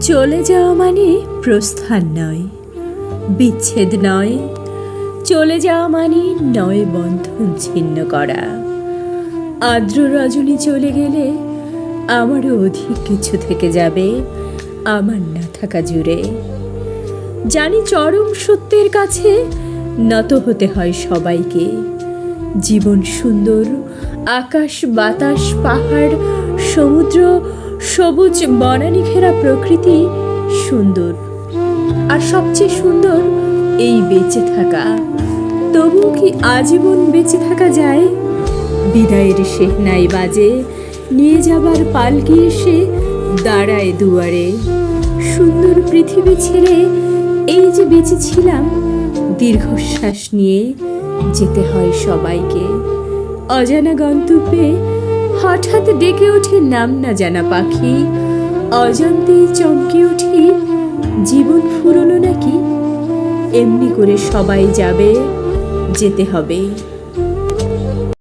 চলে যাওয়া মানে প্রস্থান নয়, বিচ্ছেদ নয়। চলে যাওয়া মানে নয় বন্ধন ছিন্ন করা। আর্দ্র রজনী চলে গেলে আমারও অধিক কিছু থেকে যাবে আমার না থাকা জুড়ে। জানি চরম সত্যের কাছে নত হতে হয় সবাইকে। জীবন সুন্দর, আকাশ বাতাস পাহাড় সমুদ্র সবুজ বনানী ঘেরা প্রকৃতি সুন্দর, আর সবচেয়ে সুন্দর এই বেঁচে থাকা। তবুও কি আজীবন বেঁচে থাকা যায়? বিদায়ের শেহনাই বাজে, নিয়ে যাবার পালকি এসে দাঁড়ায় দুয়ারে। সুন্দর পৃথিবী ছেড়ে এই যে বেঁচেছিলাম, দীর্ঘশ্বাস নিয়ে যেতে হয় সবাইকে। অজানা গন্তব্যে হঠাৎ ডেকে ওঠে নাম না জানা পাখি। অজান্তেই চমকে উঠি, জীবন ফুরলো নাকি? এমনি করে সবাই যাবে, যেতে হবে।